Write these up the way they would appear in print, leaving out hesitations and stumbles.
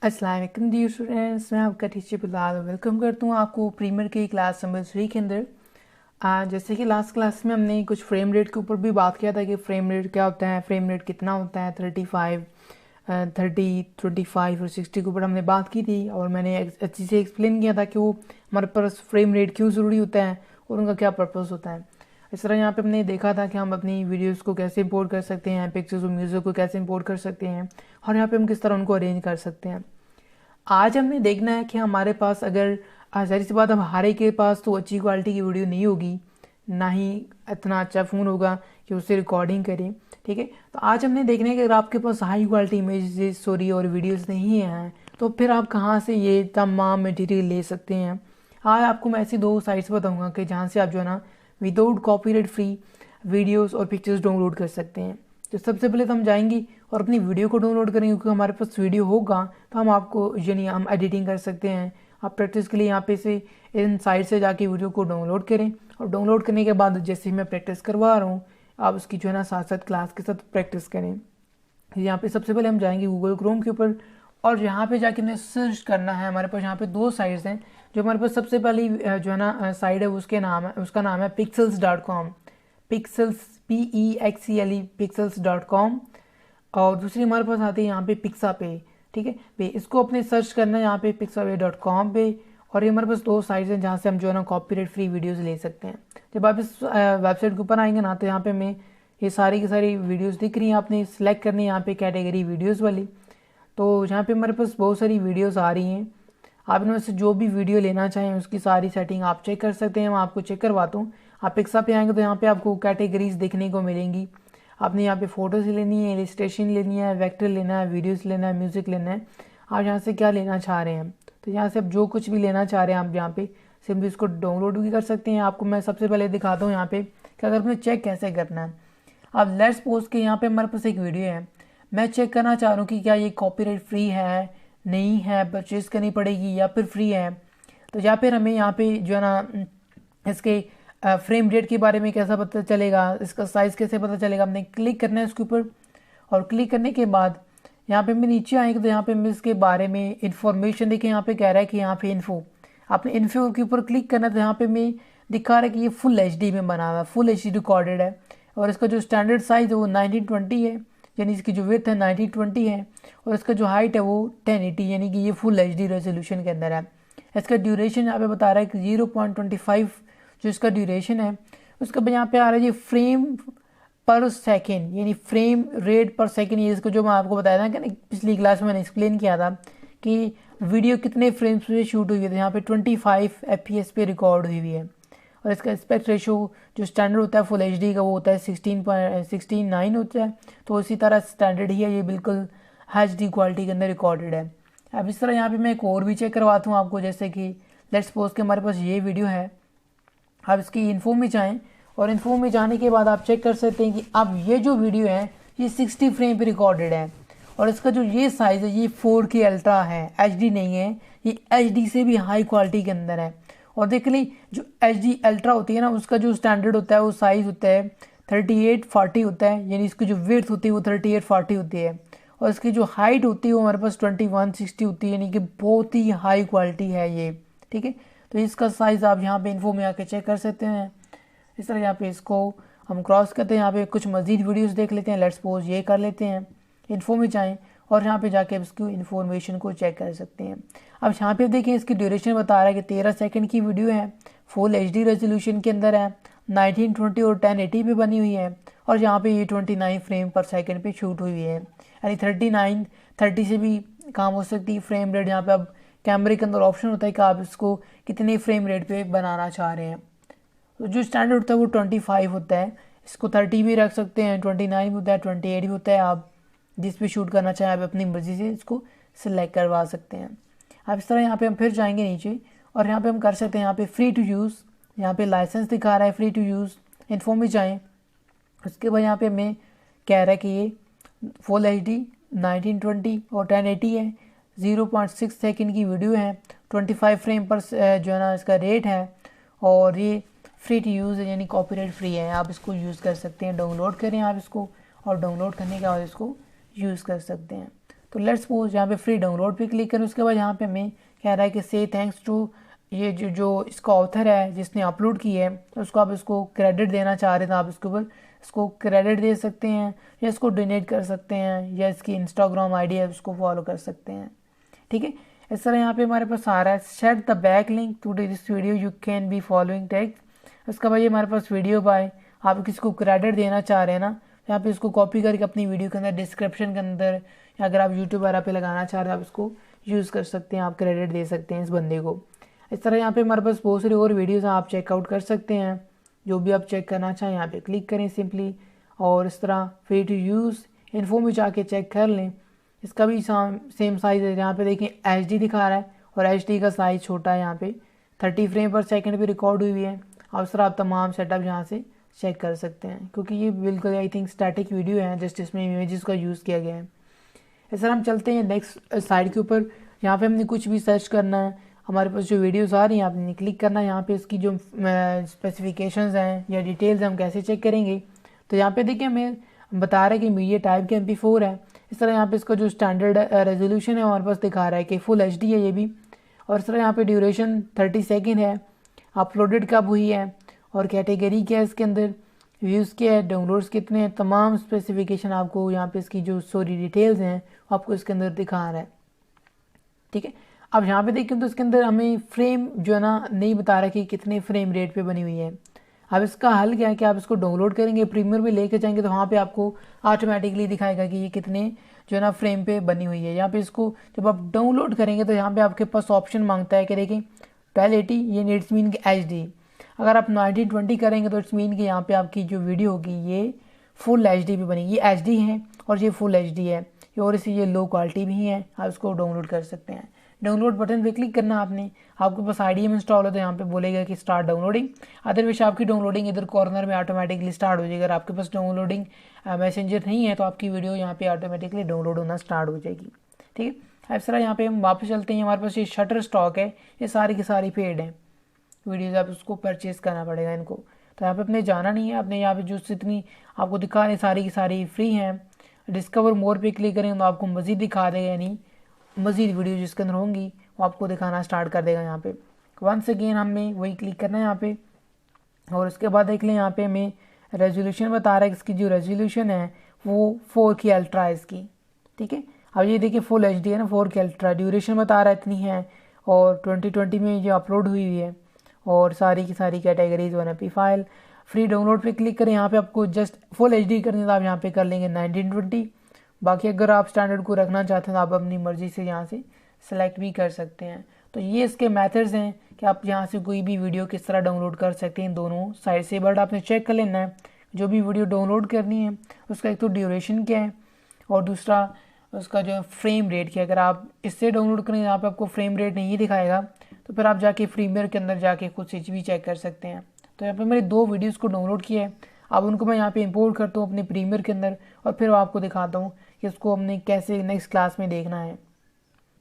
अस्सलाम वालेकुम dear students, मैं आपका टीचर बिलाल वेलकम करता हूँ आपको प्रीमियर की क्लास नंबर 3 के अंदर। जैसे कि लास्ट क्लास में हमने कुछ फ्रेम रेट के ऊपर भी बात किया था कि फ्रेम रेट क्या होता है, फ्रेम रेट कितना होता है, 35, 30, 25 और 60 के ऊपर हमने बात की थी और मैंने अच्छी से एक्सप्लेन किया था कि वो हमारे पास फ्रेम रेट क्यों ज़रूरी होता है और उनका क्या पर्पज़ होता है। इस तरह यहाँ पे हमने देखा था कि हम अपनी वीडियोस को कैसे इंपोर्ट कर सकते हैं, पिक्चर्स और म्यूज़िक को कैसे इंपोर्ट कर सकते हैं और यहाँ पे हम किस तरह उनको अरेंज कर सकते हैं। आज हमने देखना है कि हमारे पास अगर ज़ाहिर सी बात हमारे के पास तो अच्छी क्वालिटी की वीडियो नहीं होगी, ना ही इतना अच्छा फ़ोन होगा कि उससे रिकॉर्डिंग करें। ठीक है, तो आज हमने देखना है कि अगर आपके पास हाई क्वालिटी इमेजेस स्टोरी और वीडियोस नहीं हैं तो फिर आप कहाँ से ये तमाम मटेरियल ले सकते हैं। आज आपको मैं ऐसी दो साइट्स बताऊँगा कि जहाँ से आप जो है ना विदाउट कॉपीराइट फ्री वीडियोज़ और पिक्चर्स डाउनलोड कर सकते हैं। तो सबसे पहले तो हम जाएंगे और अपनी वीडियो को डाउनलोड करेंगे, क्योंकि हमारे पास वीडियो होगा तो हम आपको यानी हम एडिटिंग कर सकते हैं। आप प्रैक्टिस के लिए यहाँ पे से इन साइट से जाके वीडियो को डाउनलोड करें और डाउनलोड करने के बाद जैसे मैं प्रैक्टिस करवा रहा हूँ आप उसकी जो है ना साथ साथ क्लास के साथ प्रैक्टिस करें। यहाँ पे सबसे पहले हम जाएंगे गूगल क्रोम के ऊपर और यहाँ पे जाके हमें सर्च करना है। हमारे पास यहाँ पे दो साइट्स हैं। जो हमारे पास सबसे पहली जो है ना साइट है उसका नाम है pixels.com, पिक्सल्स PEXCLE pixels.com। और दूसरी हमारे पास आती है यहाँ पे पिक्सापे। ठीक है पे, इसको अपने सर्च करना है यहाँ पे pixabay.com पे। और ये हमारे पास दो साइट्स हैं जहाँ से हम जो है ना कॉपीराइट फ्री वीडियोस ले सकते हैं। जब आप इस वेबसाइट के ऊपर आएंगे ना तो यहाँ पे हमें ये सारी की सारी वीडियोस दिख रही हैं। आपने सेलेक्ट करनी है यहाँ पे कैटेगरी वीडियोस वाली। तो यहाँ पे हमारे पास बहुत सारी वीडियोस आ रही हैं। आप इनमें से जो भी वीडियो लेना चाहें उसकी सारी सेटिंग आप चेक कर सकते हैं। मैं आपको चेक करवाता हूँ। आप पिक्सा पे आएंगे तो यहाँ पे आपको कैटेगरीज देखने को मिलेंगी। आपने यहाँ पे फ़ोटोज़ लेनी है, इलस्ट्रेशन लेनी है, वेक्टर लेना है, वीडियोस लेना है, म्यूज़िक लेना है। आप यहाँ से क्या लेना चाह रहे हैं तो यहाँ से आप जो कुछ भी लेना चाह रहे हैं आप यहाँ पे सिंपली इसको डाउनलोड भी कर सकते हैं। आपको मैं सबसे पहले दिखाता हूँ यहाँ पे कि अगर हमें चेक कैसे करना है। अब लेट्स सपोज के यहाँ पे हमारे पास एक वीडियो है, मैं चेक करना चाह रहा हूँ कि क्या ये कॉपीराइट फ्री है, नहीं है, परचेज़ करनी पड़ेगी या फिर फ्री है। तो या फिर हमें यहाँ पे जो है ना इसके फ्रेम रेट के बारे में कैसा पता चलेगा, इसका साइज़ कैसे पता चलेगा। हमने क्लिक करना है इसके ऊपर और क्लिक करने के बाद यहाँ पे हम नीचे आएंगे तो यहाँ पे हम इसके बारे में इंफॉर्मेशन देखें। यहाँ पे कह रहा है कि यहाँ पे इन्फो, आपने इन्फो के ऊपर क्लिक करना है तो यहाँ पे मैं दिखा रहा है कि ये फुल एचडी में बना हुआ है, फुल एचडी रिकॉर्डेड है। और इसका जो स्टैंडर्ड साइज़ है वो 1920 है, यानी इसकी जो विड्थ है 1920 है और इसका जो हाइट है वो 1080, यानी कि ये फुल एचडी रेजोल्यूशन के अंदर है। इसका ड्यूरेशन यहाँ पे बता रहा है कि 0.25 जो इसका ड्यूरेशन है। उसका यहाँ पे आ रहा है ये फ्रेम पर सेकेंड, यानी फ्रेम रेट पर सेकेंड। ये इसको जो मैं आपको बताया था कि पिछली क्लास में मैंने एक्सप्लेन किया था कि वीडियो कितने फ्रेम्स पे शूट हुई है। तो यहाँ पे 25 FPS पे रिकॉर्ड हुई है। और इसका एस्पेक्ट रेशो जो स्टैंडर्ड होता है फुल एचडी का वो होता है 16:9 होता है। तो इसी तरह स्टैंडर्ड ही है, ये बिल्कुल HD क्वालिटी के अंदर रिकॉर्डेड है। अब इस तरह यहाँ पे मैं एक और भी चेक करवाता हूँ आपको। जैसे कि लेट्स सपोज के हमारे पास ये वीडियो है, आप इसकी इन्फो में जाएँ और इन्फो में जाने के बाद आप चेक कर सकते हैं कि अब ये जो वीडियो है ये 60 फ्रेम पे रिकॉर्डेड है और इसका जो ये साइज़ है ये 4K अल्ट्रा है, HD नहीं है, ये HD से भी हाई क्वालिटी के अंदर है। और देख ली जो HD अल्ट्रा होती है ना उसका जो स्टैंडर्ड होता है वो साइज़ होता है 3840 होता है, यानी इसकी जो विड्थ होती है वो 3840 होती है। और इसकी जो हाइट होती है वो हमारे पास 2160 होती है, यानी कि बहुत ही हाई क्वालिटी है ये। ठीक है, तो इसका साइज़ आप यहाँ पे इन्फो में आके चेक कर सकते हैं। इस तरह यहाँ पे इसको हम क्रॉस करते हैं, यहाँ पे कुछ मज़ीद वीडियोस देख लेते हैं। लेट्स सपोज ये कर लेते हैं, इन्फो में जाएं और यहाँ पे जाके इसकी इन्फॉर्मेशन को चेक कर सकते हैं। अब यहाँ पे देखें इसकी ड्यूरेशन बता रहा है कि 13 सेकंड की वीडियो है, फुल HD रेजोल्यूशन के अंदर है, 1920 और 1080 पे बनी हुई है और यहाँ पे ये 29 फ्रेम पर सेकेंड पे शूट हुई है, यानी 30 से भी काम हो सकती है फ्रेम रेट। यहाँ पे अब कैमरे के अंदर ऑप्शन होता है कि आप इसको कितने फ्रेम रेट पे बनाना चाह रहे हैं। तो जो स्टैंडर्ड होता है वो 25 होता है, इसको 30 भी रख सकते हैं, 29 भी होता है, 28 भी होता है। आप जिस पे शूट करना चाहें आप अपनी मर्ज़ी से इसको सिलेक्ट करवा सकते हैं। अब इस तरह यहाँ पे हम फिर जाएंगे नीचे और यहाँ पे हम कर सकते हैं यहाँ पे फ्री टू यूज़, यहाँ पे लाइसेंस दिखा रहा है फ्री टू यूज़, इन्फो में जाएँ। उसके बाद यहाँ पे हमें कह रहा है कि ये फुल HD 1920 और 1080 है, 0.6 सेकेंड की वीडियो है, 25 फ्रेम पर जो है ना इसका रेट है और ये फ्री टू यूज़ है, यानी कॉपीराइट फ्री है। आप इसको यूज़ कर सकते हैं, डाउनलोड करें आप इसको और डाउनलोड करने के बाद इसको यूज़ कर सकते हैं। तो लेट्स सपोज यहाँ पे फ्री डाउनलोड पे क्लिक करें। उसके बाद यहाँ पे हमें कह रहा है कि से थैंक्स टू ये जो इसका ऑथर है जिसने अपलोड की है, तो उसको आप इसको क्रेडिट देना चाह रहे थे, आप इसके ऊपर इसको क्रेडिट दे सकते हैं या इसको डोनेट कर सकते हैं या इसकी इंस्टाग्राम आईडी है उसको फॉलो कर सकते हैं। ठीक है, इस तरह यहाँ पे हमारे पास आ रहा है set the back link to this video you can be following tag. उसका भाई हमारे पास वीडियो बाय आप किसी को क्रेडिट देना चाह रहे हैं ना, यहाँ पे इसको कॉपी करके अपनी वीडियो के अंदर डिस्क्रिप्शन के अंदर या अगर आप यूट्यूब वगैरह पे लगाना चाह रहे हैं आप इसको यूज़ कर सकते हैं, आप क्रेडिट दे सकते हैं इस बंदे को। इस तरह यहाँ पे हमारे पास बहुत सारी और वीडियोज़ आप चेकआउट कर सकते हैं, जो भी आप चेक करना चाहें यहाँ पे क्लिक करें सिंपली, और इस तरह फ्री टू यूज़ इन्फो में जाके चेक कर लें। इसका भी सेम साइज़ है, यहाँ पे देखिए HD दिखा रहा है और HD का साइज़ छोटा है, यहाँ पे 30 फ्रेम पर सेकंड पे रिकॉर्ड हुई है। और इस तरह आप तमाम सेटअप यहाँ से चेक कर सकते हैं, क्योंकि ये बिल्कुल आई थिंक स्टैटिक वीडियो है, जस्ट इसमें इमेजेस का यूज़ किया गया है। इस तरह हम चलते हैं नेक्स्ट साइड के ऊपर। यहाँ पे हमने कुछ भी सर्च करना है, हमारे पास जो वीडियोस आ रही हैं आपने क्लिक करना है, यहाँ पे इसकी जो स्पेसिफिकेशंस हैं या डिटेल्स हम कैसे चेक करेंगे। तो यहाँ पे देखिए हमें बता रहा है कि मीडिया टाइप के MP4 है। इस तरह यहाँ पे इसका जो स्टैंडर्ड रेजोल्यूशन है हमारे पास दिखा रहा है कि फुल HD है ये भी। और इस तरह यहाँ पे ड्यूरेशन 30 सेकेंड है, अपलोडेड कब हुई है और कैटेगरी क्या है इसके अंदर, व्यूज़ क्या है, डाउनलोड्स कितने हैं, तमाम स्पेसिफिकेशन आपको यहाँ पे इसकी जो सॉरी डिटेल्स हैं आपको इसके अंदर दिखा रहा है। ठीक है, अब यहाँ पे देखें तो इसके अंदर हमें फ्रेम जो है ना नहीं बता रहा कि कितने फ्रेम रेट पे बनी हुई है। अब इसका हल क्या है कि आप इसको डाउनलोड करेंगे, प्रीमियर में लेके जाएंगे तो वहाँ पे आपको ऑटोमेटिकली दिखाएगा कि ये कितने जो है ना फ्रेम पे बनी हुई है। यहाँ पे इसको जब आप डाउनलोड करेंगे तो यहाँ पे आपके पास ऑप्शन मांगता है कि देखिए 1280 ये नीड्स मीन कि HD। अगर आप 1920 करेंगे तो इट्स मीन कि यहाँ पे आपकी जो वीडियो होगी ये फुल HD पे बनेगी। ये HD है और ये फुल HD है और इसी ये लो क्वालिटी भी है, आप इसको डाउनलोड कर सकते हैं। डाउनलोड बटन पे क्लिक करना आपने, आपके पास IDM इंस्टॉल हो तो यहाँ पे बोलेगा कि स्टार्ट डाउनलोडिंग, अदरवाइज आपकी डाउनलोडिंग इधर कॉर्नर में ऑटोमेटिकली स्टार्ट हो जाएगी। अगर आपके पास डाउनलोडिंग मैसेंजर नहीं है तो आपकी वीडियो यहाँ पे ऑटोमेटिकली डाउनलोड होना स्टार्ट हो जाएगी। ठीक है, इस तरह यहाँ पे हम वापस चलते हैं, हमारे पास ये शटर स्टॉक है, ये सारी की सारी पेड है वीडियोज़, आप उसको परचेज़ करना पड़ेगा इनको। तो यहाँ पे अपने जाना नहीं है, आपने यहाँ पे जो जितनी आपको दिखा रहे सारी की सारी फ्री हैं। डिस्कवर मोर पे क्लिक करेंगे तो आपको मज़ीद दिखा देगा, यानी मज़ीद वीडियो जिसके अंदर होंगी वो आपको दिखाना स्टार्ट कर देगा। यहाँ पे वंस अगेन हमें वही क्लिक करना है यहाँ पे, और उसके बाद देख लें यहाँ पे हमें रेजोल्यूशन बता रहा है, इसकी जो रेजोल्यूशन है वो 4 की अल्ट्रा है इसकी। ठीक है, अब ये देखिए फुल HD है ना, 4 की अल्ट्रा, ड्यूरेशन बता रहा है इतनी है और 2020 में ये अपलोड हुई हुई है और सारी की सारी categories 1MP file. Free download पे क्लिक करें, यहाँ पे आपको जस्ट फुल HD करनी तो आप यहाँ पे कर लेंगे 1920। बाकी अगर आप स्टैंडर्ड को रखना चाहते हैं तो आप अपनी मर्ज़ी से यहाँ से सेलेक्ट भी कर सकते हैं। तो ये इसके मेथड्स हैं कि आप यहाँ से कोई भी वीडियो किस तरह डाउनलोड कर सकते हैं दोनों साइड से। बट आपने चेक कर लेना है जो भी वीडियो डाउनलोड करनी है उसका एक तो ड्यूरेशन क्या है और दूसरा उसका जो फ्रेम रेट क्या है। अगर आप इससे डाउनलोड करेंगे यहाँ पे आपको फ्रेम रेट नहीं दिखाएगा, तो फिर आप जाके प्रीमियर के अंदर जाके खुद से भी चेक कर सकते हैं। तो यहाँ पे मैंने 2 वीडियोज़ को डाउनलोड किया है, अब उनको मैं यहाँ पे इंपोर्ट करता हूँ अपने प्रीमियर के अंदर और फिर आपको दिखाता हूँ कि उसको हमने कैसे नेक्स्ट क्लास में देखना है।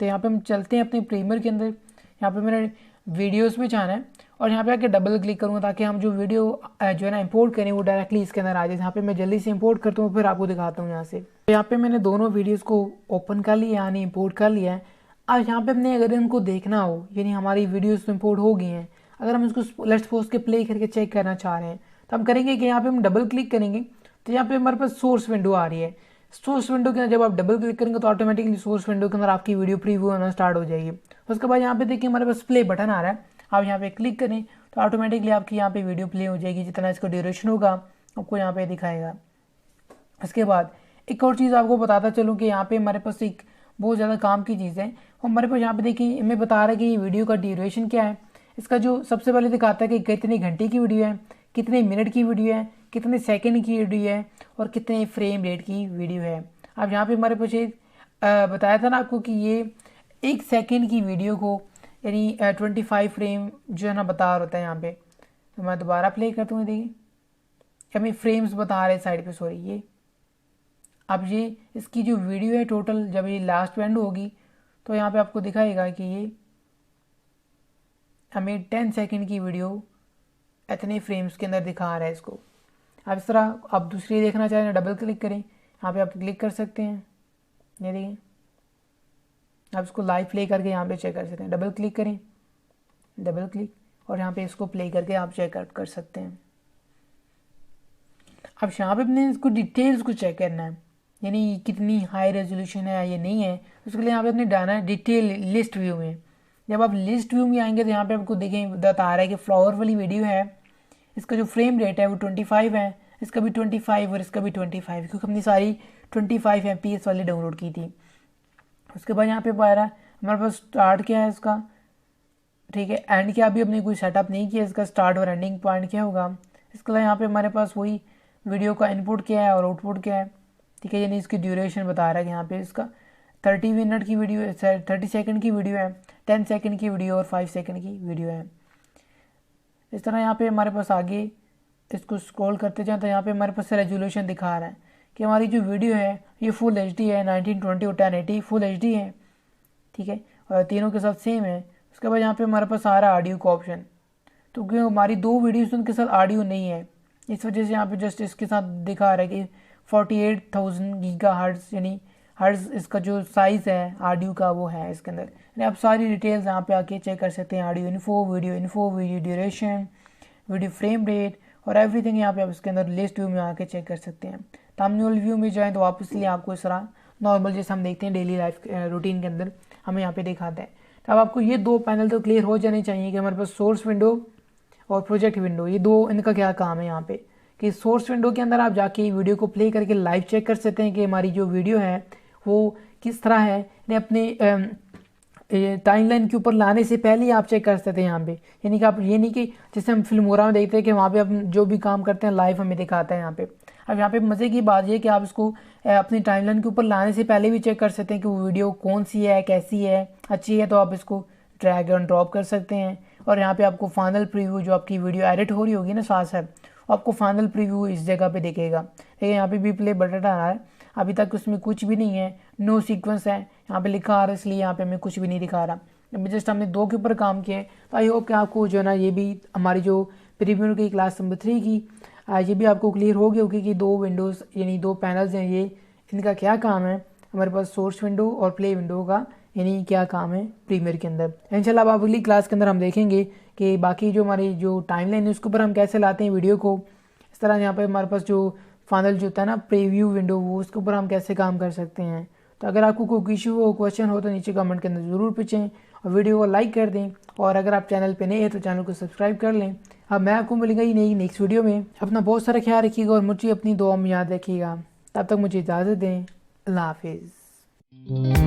तो यहाँ पे हम चलते हैं अपने प्रीमियर के अंदर, यहाँ पे मेरे वीडियोस में जाना है और यहाँ पे आके डबल क्लिक करूँगा ताकि हम जो वीडियो जो है ना इंपोर्ट करें वो डायरेक्टली इसके अंदर आ जाए। यहाँ पे मैं जल्दी से इंपोर्ट करता हूँ फिर आपको दिखाता हूँ यहाँ से। तो यहाँ पे मैंने दोनों वीडियोज़ को ओपन कर लिया यानी इंपोर्ट कर लिया है। अब यहाँ पे हमने अगर इनको देखना हो यानी हमारी वीडियोज़ इंपोर्ट हो गई हैं, अगर हम इसको लेट्स सपोज के प्ले करके चेक करना चाह रहे हैं तो हम करेंगे कि यहाँ पे हम डबल क्लिक करेंगे तो यहाँ पे हमारे पास सोर्स विंडो आ रही है। सोर्स विंडो के अंदर जब आप डबल क्लिक करेंगे तो ऑटोमेटिकली सोर्स विंडो के अंदर आपकी वीडियो प्रीव्यू होना स्टार्ट हो जाएगी। उसके बाद यहाँ पे देखिए हमारे पास प्ले बटन आ रहा है, आप यहाँ पे क्लिक करें तो ऑटोमेटिकली आपकी यहाँ पे वीडियो प्ले हो जाएगी, जितना इसका ड्यूरेशन होगा आपको यहाँ पे दिखाएगा। इसके बाद एक और चीज़ आपको बताता चलूँ कि यहाँ पे हमारे पास एक बहुत ज़्यादा काम की चीज़ है। हमारे पास यहाँ पे देखिए हमें बता रहा है कि ये वीडियो का ड्यूरेशन क्या है। इसका जो सबसे पहले दिखाता है कि कितने घंटे की वीडियो है, कितने मिनट की वीडियो है, कितने सेकंड की वीडियो है और कितने फ्रेम रेट की वीडियो है। अब यहाँ पे हमारे पास एक बताया था ना आपको कि ये 1 सेकंड की वीडियो को यानी 25 फ्रेम जो है ना बता रहा होता है यहाँ पे। तो मैं दोबारा प्ले करता हूँ, देखिए हमें फ्रेम्स बता रहे साइड पे, सॉरी ये। अब ये इसकी जो वीडियो है टोटल जब ये लास्ट एंड होगी तो यहाँ पे आपको दिखाएगा कि ये हमें 10 सेकंड की वीडियो इतने फ्रेम्स के अंदर दिखा रहा है इसको। अब इस तरह आप दूसरी देखना चाहें डबल क्लिक करें, यहाँ पे आप क्लिक कर सकते हैं, ये देखिए आप इसको लाइव प्ले करके यहाँ पे चेक कर सकते हैं। डबल क्लिक करें, डबल क्लिक, और यहाँ पे इसको प्ले करके आप चेकआउट कर सकते हैं। अब यहाँ पे अपने इसको डिटेल्स को चेक करना है, यानी कितनी हाई रेजोल्यूशन है ये नहीं है, उसके लिए यहाँ पे अपने डालना है डिटेल लिस्ट व्यू में। जब आप लिस्ट व्यू में आएंगे तो यहाँ पे आपको देखें बता रहा है कि फ्लावर वाली वीडियो है, इसका जो फ्रेम रेट है वो 25 है, इसका भी 25 और इसका भी 25, क्योंकि हमने सारी 25 FPS वाली डाउनलोड की थी। उसके बाद यहाँ पे आ रहा है हमारे पास स्टार्ट क्या है इसका, ठीक है, एंड क्या अभी अपने कोई सेटअप नहीं किया इसका, स्टार्ट और एंडिंग पॉइंट क्या होगा। इसके अलावा यहाँ पे हमारे पास वही वीडियो का इनपुट क्या है और आउटपुट क्या है, ठीक है, यानी इसकी ड्यूरेशन बता रहा है कि यहाँ पे इसका 30 मिनट की वीडियो है, 30 सेकंड की वीडियो है, 10 सेकंड की वीडियो और 5 सेकंड की वीडियो है। इस तरह यहाँ पे हमारे पास आगे इसको स्क्रॉल करते जाए तो यहाँ पे हमारे पास रेजोल्यूशन दिखा रहा है कि हमारी जो वीडियो है ये फुल HD है, 1920 और 1080 फुल HD है, ठीक है, और तीनों के साथ सेम है। उसके बाद यहाँ पे हमारे पास आ रहा है ऑडियो का ऑप्शन, तो क्योंकि हमारी दो वीडियोस उनके साथ ऑडियो नहीं है, इस वजह से यहाँ पे जस्ट इसके साथ दिखा रहा है कि 48,000 गीगाहर्ट्ज़, यानी हर्ट्ज़ इसका जो साइज़ है ऑडियो का वो है इसके अंदर। यानी आप सारी डिटेल्स यहाँ पे आके चेक कर सकते हैं, audio info, video duration, video frame rate और एवरीथिंग यहाँ पे आप इसके अंदर लिस्ट व्यू में आके चेक कर सकते हैं। थंबनेल व्यू में जाएँ तो वापस लिए आपको इस तरह नॉर्मल जैसे हम देखते हैं डेली लाइफ रूटीन के अंदर हमें यहाँ पे दिखाता है। तो अब आपको ये दो पैनल तो क्लियर हो जाने चाहिए कि हमारे पास सोर्स विंडो और प्रोजेक्ट विंडो, ये दो इनका क्या काम है यहाँ पे, कि सोर्स विंडो के अंदर आप जाके वीडियो को प्ले करके लाइव चेक कर सकते हैं कि हमारी जो वीडियो है वो किस तरह है, अपने टाइमलाइन के ऊपर लाने से पहले ही आप चेक कर सकते हैं यहाँ पे। यानी कि आप ये नहीं कि जैसे हम फिल्मोरा में देखते हैं कि वहाँ पे हम जो भी काम करते हैं लाइव हमें दिखाता है यहाँ पे। अब यहाँ पे मज़े की बात ये कि आप इसको अपनी टाइमलाइन के ऊपर लाने से पहले भी चेक कर सकते हैं कि वो वीडियो कौन सी है, कैसी है, अच्छी है तो आप इसको ड्रैग एंड ड्रॉप कर सकते हैं। और यहाँ पे आपको फाइनल प्रीव्यू जो आपकी वीडियो एडिट हो रही होगी ना साथ साथ, आपको फाइनल प्रीव्यू इस जगह पे दिखेगा। देखिए यहाँ पे भी प्ले बटन आ रहा है, अभी तक उसमें कुछ भी नहीं है, नो सीक्वेंस है यहाँ पे लिखा आ रहा है, इसलिए यहाँ पे हमें कुछ भी नहीं दिखा रहा। अभी जस्ट हमने दो के ऊपर काम किया है। तो आई होप कि आपको जो है ना ये भी हमारी जो प्रीव्यू की क्लास नंबर 3 की ये भी आपको क्लियर हो गई होगी कि दो विंडोज़ यानी दो पैनल्स हैं, ये इनका क्या काम है, हमारे पास सोर्स विंडो और प्ले विंडो का यानी क्या काम है प्रीमियर के अंदर। इंशाल्लाह अब अगली क्लास के अंदर हम देखेंगे कि बाकी जो हमारी जो टाइमलाइन है उसके ऊपर हम कैसे लाते हैं वीडियो को। इस तरह यहाँ पे हमारे पास जो फाइनल जो होता है ना प्रीव्यू विंडो, वो उसके ऊपर हम कैसे काम कर सकते हैं। तो अगर आपको कोई इशू हो, क्वेश्चन हो तो नीचे कमेंट के अंदर ज़रूर पूछें और वीडियो को लाइक कर दें। और अगर आप चैनल पे नए हैं तो चैनल को सब्सक्राइब कर लें। अब मैं आपको मिलेगा ही नई नेक्स्ट वीडियो में। अपना बहुत सारा ख्याल रखिएगा और मुझे अपनी दुआ में याद रखिएगा। तब तक मुझे इजाज़त दें। अल्लाह हाफिज़।